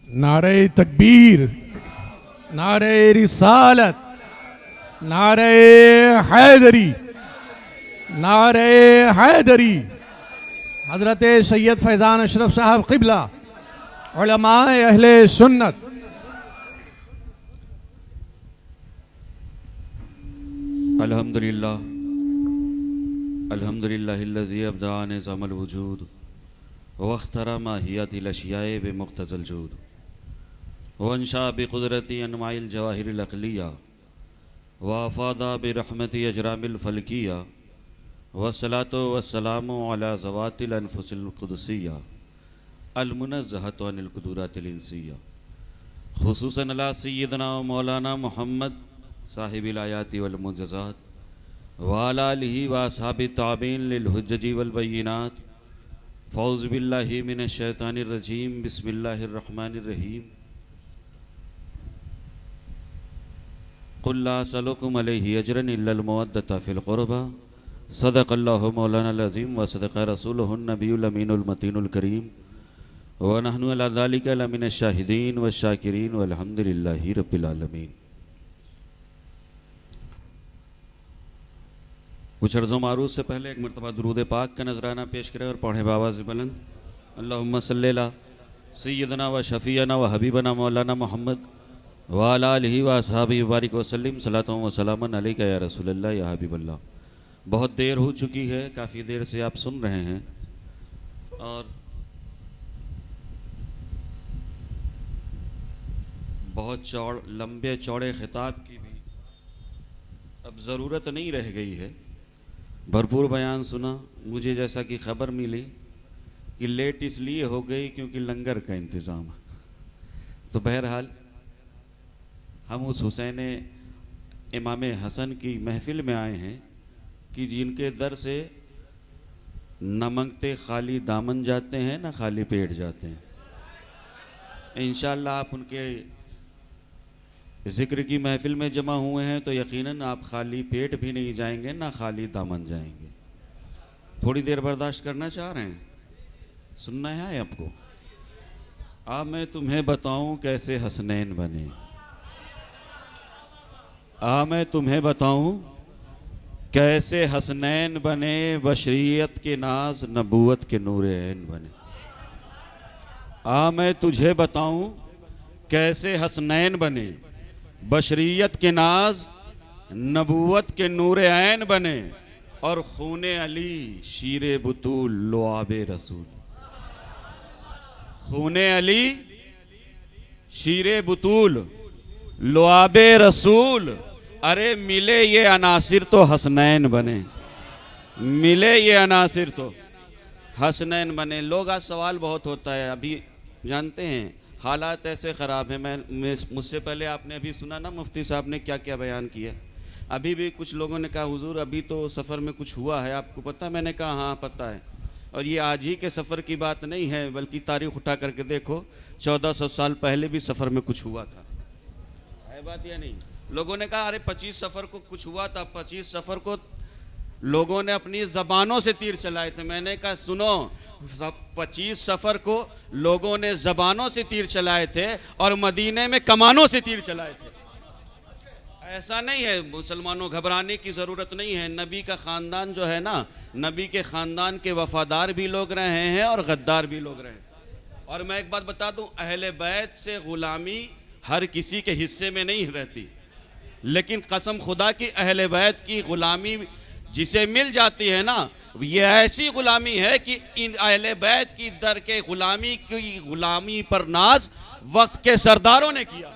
नारे तकबीर, नारे रिसालत, नारे हैदरी, नारे हैदरी। हज़रत सैयद फैज़ान अशरफ साहब क़िबला, उलमाए अहले सुन्नत। अल्हम्दुलिल्लाह अल्हम्दुलिल्लाहिल्लज़ी अब्दा निज़ामल वजूद वख्तरा माहियतिल अशियाए बेमुख्तज़ल जूद वंशा बिक़ुदरती अनवाइल जवाहिरिल अक़लिया वफ़ादा बिरहमती अजरामिल फ़लकिया वस्सलातु वस्सलामु अला ज़वातिल अनफुसिल क़ुदसिया अल मुनज़्ज़हतु अनिल क़ुदूरातिल इंसिया खुसूसन अला सय्यदना व मौलाना मुहम्मद साहिबिल आयाति वल मुअज़्ज़ज़ात व अला आलिहि व अस्हाबि ताबीन लिल हुज्जजी वल बय्यिनात। फ़ौज़ बिल्लाहि मिनश शैतानिर रजीम, बिस्मिल्लाहिर रहमानिर रहीम। क़ुल ला असअलुकुम अलैहि अजरन इल्लल मवद्दता फ़िल क़ुरबा, सदक़ल्लाहु मौलानाल अज़ीम व सदक़ रसूलुहुन नबियुल अमीनुल मतीनुल करीम व नहनु अला ज़ालिका लमिनश शाहिदीन व शाकिरीन वल्हम्दुलिल्लाहि रब्बिल आलमीन। कुछ अर्ज़ो मारूफ़ से पहले एक मरतबा दुरूद पाक का नजराना पेश करें और पढ़ें बावाज़ बुलंद। अल्लाहुम्मा सल्ली अला सय्यदना व शफ़ीअना व हबीबना मौलाना मुहम्मद व अला आलिहि व अस्हाबिहि बारिक वसल्लिम सलातुन व सलामुन अलैका या रसूलल्लाह या हबीबल्लाह। बहुत देर हो चुकी है, काफ़ी देर से आप सुन रहे हैं और बहुत लंबे चौड़े ख़िताब की भी अब ज़रूरत नहीं रह गई है। भरपूर बयान सुना। मुझे जैसा कि ख़बर मिली कि लेट इसलिए हो गई क्योंकि लंगर का इंतज़ाम है। तो बहरहाल हम उस हुसैन इमाम हसन की महफ़िल में आए हैं कि जिनके दर से न मंगते खाली दामन जाते हैं न खाली पेट जाते हैं। इंशाअल्लाह आप उनके ज़िक्र की महफ़िल में जमा हुए हैं तो यकीनन आप खाली पेट भी नहीं जाएंगे ना खाली दामन जाएंगे। थोड़ी देर बर्दाश्त करना चाह रहे हैं, सुनना है आपको। अब मैं तुम्हें बताऊं कैसे हसनैन बने, मैं तुम्हें बताऊं कैसे हसनैन बने, बशरियत के नाज नबूवत के नूर ऐन बने। मैं तुझे बताऊं कैसे हसनैन बने, बशरियत के नाज नबूवत के नूर ऐन बने और खूने अली शीरे बुतूल लुआबे रसूल। खूने अली शीरे बुतूल लुआबे रसूल। अरे मिले ये अनासिर तो हसनैन बने, मिले ये अनासिर तो हसनैन बने। लोग आज सवाल बहुत होता है, अभी जानते हैं हालात ऐसे ख़राब हैं। मैं मुझसे पहले आपने अभी सुना ना मुफ्ती साहब ने क्या क्या बयान किया। अभी भी कुछ लोगों ने कहा हुजूर अभी तो सफ़र में कुछ हुआ है, आपको पता? मैंने कहा हाँ पता है। और ये आज ही के सफ़र की बात नहीं है, बल्कि तारीख़ उठा करके देखो 1400 साल पहले भी सफ़र में कुछ हुआ था। है बात या नहीं? लोगों ने कहा अरे 25 सफ़र को कुछ हुआ था। 25 सफ़र को लोगों ने अपनी ज़बानों से तीर चलाए थे। मैंने कहा सुनो, 25 सफ़र को लोगों ने ज़बानों से तीर चलाए थे और मदीने में कमानों से तीर चलाए थे। ऐसा नहीं है, मुसलमानों घबराने की ज़रूरत नहीं है। नबी का ख़ानदान जो है ना, नबी के ख़ानदान के वफ़ादार भी लोग रहे हैं और गद्दार भी लोग रहे। और मैं एक बात बता दूं, अहले बैत से ग़ुलामी हर किसी के हिस्से में नहीं रहती, लेकिन कसम खुदा की अहले बैत की ग़ुलामी जिसे मिल जाती है ना, ये ऐसी गुलामी है कि इन अहले बैत की दर के गुलामी पर नाज वक्त के सरदारों ने किया,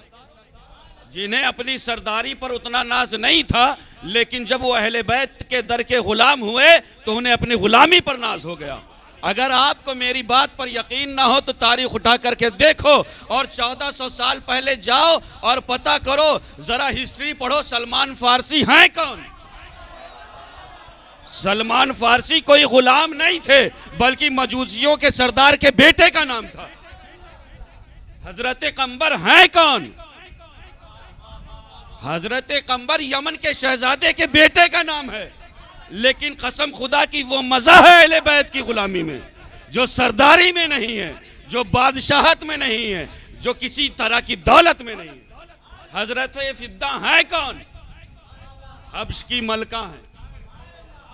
जिन्हें अपनी सरदारी पर उतना नाज नहीं था, लेकिन जब वो अहले बैत के दर के गुलाम हुए तो उन्हें अपनी गुलामी पर नाज हो गया। अगर आपको मेरी बात पर यकीन ना हो तो तारीख उठा करके देखो और 1400 साल पहले जाओ और पता करो, जरा हिस्ट्री पढ़ो, सलमान फारसी हैं कौन? सलमान फारसी कोई गुलाम नहीं थे, बल्कि मजूसियों के सरदार के बेटे का नाम था। हजरत कंबर हैं कौन? हजरत कंबर यमन के शहजादे के बेटे का नाम है। लेकिन कसम खुदा की वो मजा है अहले बैत की गुलामी में, जो सरदारी में नहीं है, जो बादशाहत में नहीं है, जो किसी तरह की दौलत में नहीं है। हजरत फिद्दा है कौन? हब्श की मलका है।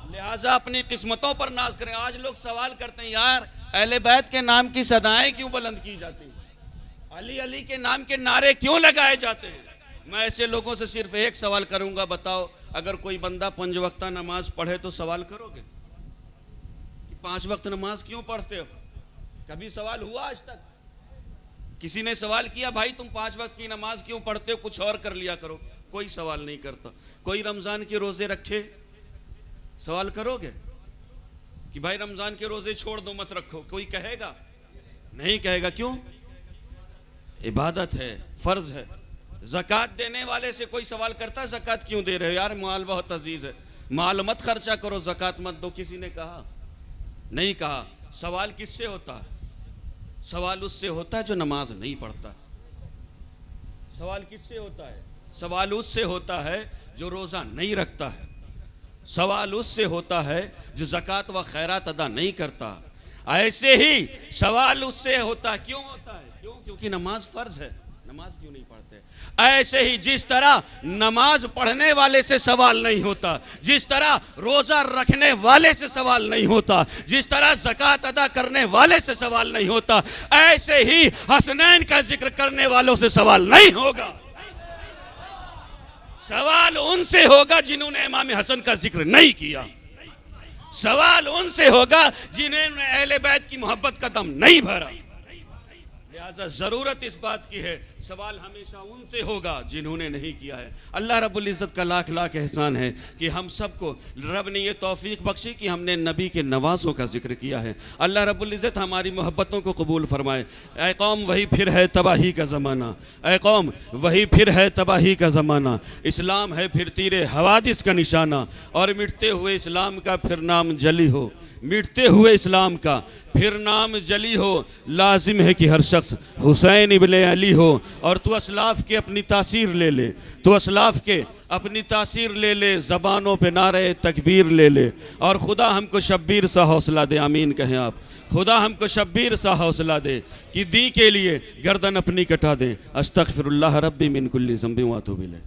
लिहाजा अपनी किस्मतों पर नाज करें। आज लोग सवाल करते हैं, यार अहले बैत के नाम की सदाएं क्यों बुलंद की जाती हैं, अली अली के नाम के नारे क्यों लगाए जाते हैं? मैं ऐसे लोगों से सिर्फ एक सवाल करूंगा, बताओ अगर कोई बंदा 5 वक्ता नमाज पढ़े तो सवाल करोगे कि 5 वक्त नमाज क्यों पढ़ते हो? कभी सवाल हुआ आज तक? किसी ने सवाल किया भाई तुम 5 वक्त की नमाज क्यों पढ़ते हो, कुछ और कर लिया करो? कोई सवाल नहीं करता। कोई रमजान के रोजे रखे, सवाल करोगे कि भाई रमजान के रोजे छोड़ दो मत रखो? कोई कहेगा? नहीं कहेगा। क्यों? इबादत है, फर्ज है। ज़कात देने वाले से कोई सवाल करता है ज़कात क्यों दे रहे हो? यार माल बहुत अजीज है, माल मत खर्चा करो, ज़कात मत दो। किसी ने कहा? नहीं कहा। सवाल किससे होता है? सवाल उससे होता है जो नमाज नहीं पढ़ता। सवाल किससे होता है? सवाल उससे होता है जो रोज़ा नहीं रखता है। सवाल उससे होता है जो ज़कात व खैरात अदा नहीं करता। ऐसे ही सवाल उससे होता है। क्यों होता है? क्यों? क्योंकि नमाज फ़र्ज है। नमाज क्यों नहीं पढ़ते? ऐसे ही जिस तरह नमाज पढ़ने वाले से सवाल नहीं होता, जिस तरह रोजा रखने वाले से सवाल नहीं होता, जिस तरह ज़कात अदा करने वाले से सवाल नहीं होता, ऐसे ही हसनैन का जिक्र करने वालों से सवाल नहीं होगा। सवाल उनसे होगा जिन्होंने इमाम हसन का जिक्र नहीं किया। सवाल उनसे होगा जिन्होंने अहले बैत की मोहब्बत का दम नहीं भरा। लिहाजा ज़रूरत इस बात की है, सवाल हमेशा उनसे होगा जिन्होंने नहीं किया है। अल्लाह रब्बुल इज़्ज़त का लाख लाख एहसान है कि हम सबको रब ने ये तौफीक बख्शी कि हमने नबी के नवाज़ों का जिक्र किया है। अल्लाह रब्बुल इज़्ज़त हमारी मोहब्बतों को कबूल फरमाए। ऐ कौम वही फिर है तबाही का ज़माना, ऐ कौम वही फिर है तबाही का ज़माना। इस्लाम है फिर तीरे हवादिस का निशाना, और मिटते हुए इस्लाम का फिर नाम जली हो। मिटते हुए इस्लाम का फिर नाम जली हो। लाजिम है कि हर शख्स हुसैन इब्ने अली हो। और तू असलाफ के अपनी तासीर ले ले, तू असलाफ के अपनी तासीर ले ले, ज़बानों पे नारे तकबीर ले ले। और खुदा हमको शब्बीर सा हौसला दे, आमीन कहें आप। खुदा हमको शब्बीर सा हौसला दे कि दी के लिए गर्दन अपनी कटा दें। अस्तगफिरुल्लाह रब्बी मिन कुल्ली ज़ंबि व अतूबु इलैह।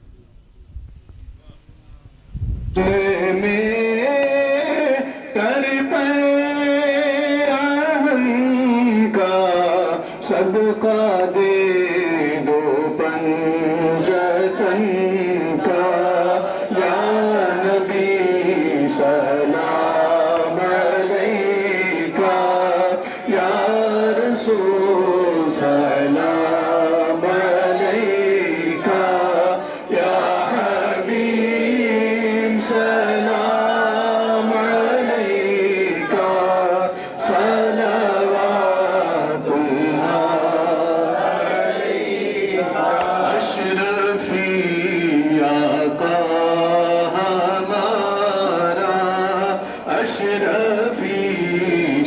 कर पैराहम का सदका दे दो पंजतन का, या नबी सलाम अलैका, या रसूल सलाम अलैका, या हबीब सलाम अलैका, सलावतुल्लाह अलैका। अशरफी आका हमारा, अशरफी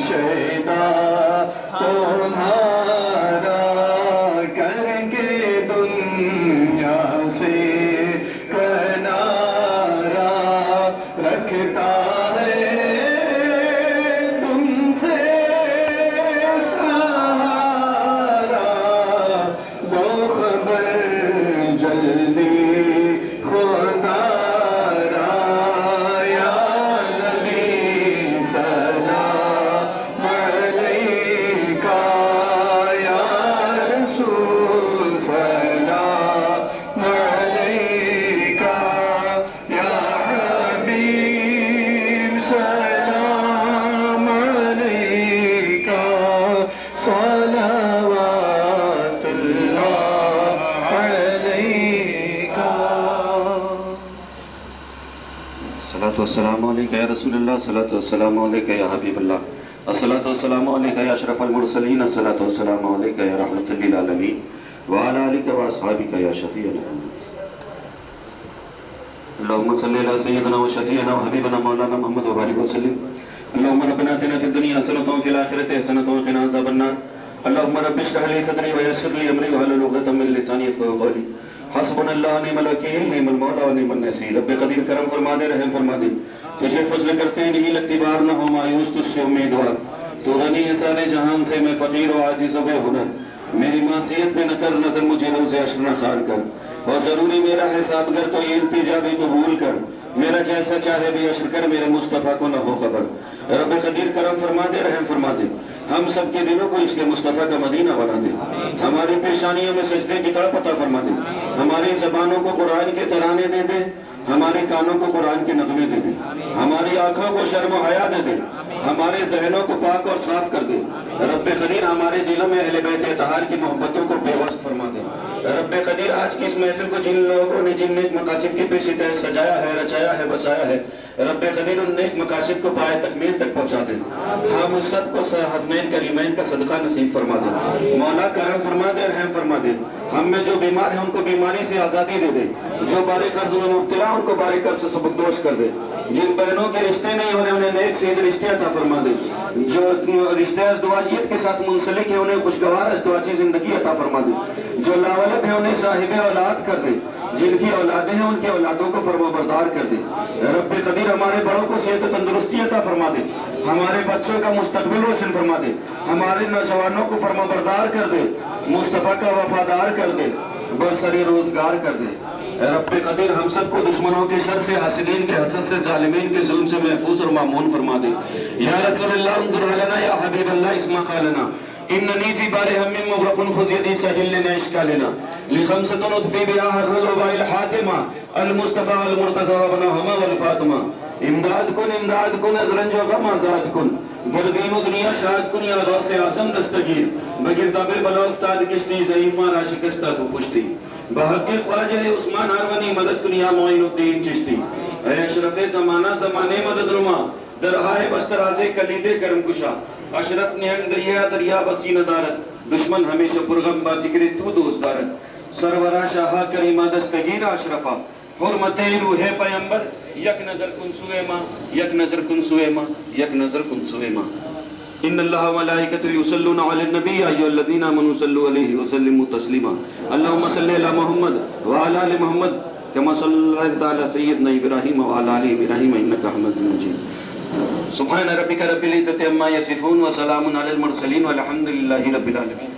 शैदा तुम्हारा, करके दुनिया से किनारा, रखता है तुमसे सहारा। दो खबर जल्दी खुदारा, या नबी सलाम अलैका, या रसूल सलाम अलैका, या हबीब सलाम अलैका, सलावतुल्लाह अलैका। सलातु वस्सलामु अलैका या रसूलल्लाह, सलातु वस्सलामु अलैका या हबीबल्लाह, अस्सलातु वस्सलामु अलैका या अशरफुल मुरसलीन, अस्सलातु वस्सलामु अलैका या रहमतुल लिल आलमीन व अला आलिका व अस्हाबिका या शफीअल उम्मत। अल्लाहुम्मा सल्लि अला सय्यिदिना व शफीअना व हबीबना मौलाना मुहम्मद व बारिक वसल्लिम। अल्लाहुम्मा रब्बना आतिना फिद दुनिया हसनतन व फिल आखिरति हसनतन व क़िना अज़ाबन्नार। अल्लाहुम्मा रब्बि इश्रह ली सदरी व यस्सिर ली अमरी वहलुल उक़दतम मिन लिसानी यफ़क़हू क़ौली। हस्बुनल्लाह व निअमल वकील, निअमल मौला व निअमन नसीर। रब्बे कदीर करम फरमा दे, रहम फरमा दे। तुझे फज़ल करते हैं नहीं लगती बार, न हो मायूस तुझसे उम्मीदवार। तो गनी है सारे जहान से, मैं फ़कीर व आजिज़ व बेहुनर। मेरी मासियत में न कर नजर मुझे रोज़े अशर न खार कर, और जरूरी मेरा है साबगर तो ये इल्तिजा भी कबूल कर, मेरा जैसा चाहे भी अशर कर, मेरे मुस्तफ़ा को न हो खबर। रब कदीर करम फरमा दे, रहम फरमा दे, हम सबके दिलों को इसके मुस्तफ़ा का मदीना बना दे, हमारी पेशानियों में सजदे की तड़प अता फरमा दे, हमारी ज़बानों को कुरान के तराने दे दे, हमारे कानों को कुरान के नगमे दे दे, हमारी आंखों को शर्म हया दे दे, हमारे जहनों को पाक और साफ कर दे। रब कदीर हमारे दिलों में अहले बैत तहार की मोहब्बतों को बेवस्त फरमा दे। रब कदीर आज की इस महफिल को जिन लोगों ने जिन नेक मकासद के पेश तहत सजाया है, रचाया है, बसाया है, रब कदीर उन नेक मकासद को पाए तकमील तक पहुँचा दे। हम उस सब को हसनैन करीमैन का सदका नसीब फरमा दे। मौला करम फरमा दे, रहम फरमा दे, हम में जो बीमार है उनको बीमारी से आज़ादी दे दे, जो बारे कर्ज में मुब्तला उनको बारे कर्ज से सबकदोश कर दे, जिन बहनों के रिश्ते नहीं होने उन्हें नेक सेहत रिश्ते अता फरमा दे, जो रिश्ते अज़दवाजियत के साथ मुंसलिक है उन्हें खुशगवार अज़दवाजी जिंदगी अता फरमा दे, जो लावलद है उन्हें साहिब औलाद कर दे, जिनकी औलादें हैं उनके औलादों को फरमाबरदार कर दे। रब कदीर हमारे बड़ों को सेहत तंदुरुस्ती अता फरमा दे, हमारे बच्चों का मुस्तकबिल रोशन फरमा दे, हमारे नौजवानों को फरमाबरदार कर दे, मुस्तफ़ा का वफादार कर दे, बरसरी रोजगार कर दे। रब कदीर हम सबको दुश्मनों के शर से, हासिदीन के हसद से, जालिमीन के जुल्म से महफूज और मामून फरमा दे। या रसूलल्लाह उन्जुर अलना, या हबीबल्लाह इस्मा क़ालना, इन्ननी फी बारि हम्मिन मुग़रक़ुन खुज़ यदी सहिल लना इश्कालना, लिखमसतुन उतफ़ी बिहा हर्रल वबाइल हातिमा, अल मुस्तफ़ा अल मुर्तज़ा व बनहुमा वल फातिमा, इमदाद कुन अज़रन जो गम आज़ाद कुन, गिरदीन दुनिया शाद कुन या गौसे आज़म दस्तगीर, बगिरदाबे बला उफ्ताद किश्ती ज़ईफ़ा राशिकस्ता को पुश्ती, बहक़्क़े ख्वाजा उस्मान हारवनी मदद कुन या मोइनुद्दीन चिश्ती, ऐ अशरफ़े ज़माना ज़माने मदद रुमा, दरहाए बस्तराज़े कलीदे करम कुशा, अशरफ निहंग दरिया दरिया बसी नदारत, दुश्मन हमेशा पुरगम बाज़िक्र तू दोस्तारत, सरवरा शाहा करीमा दस्तगीर अशरफा, हुर्मते रूहे पैगंबर, यक नजर कुन सुए माँ, यक नजर कुन सुए माँ, यक नजर कुन सुए माँ। इन्नल्लाह व मलाइकतुहु युसल्लूना अलन नबी या अय्युहल्लज़ीना आमनू सल्लु अलैहि व सल्लिमू तस्लीमा। अल्लाहुम्मा सल्लि अला मुहम्मद व अला आलि मुहम्मद कमा सल्लैता अला सय्यिदना इब्राहीम व अला आलि इब्राहीम इन्नका हमीदुम मजीद। सुब्हान रब्बिका रब्बिल इज़्ज़ति अम्मा यसिफून व सलामुन अलल मुरसलीन वल्हम्दुलिल्लाहि रब्बिल आलमीन।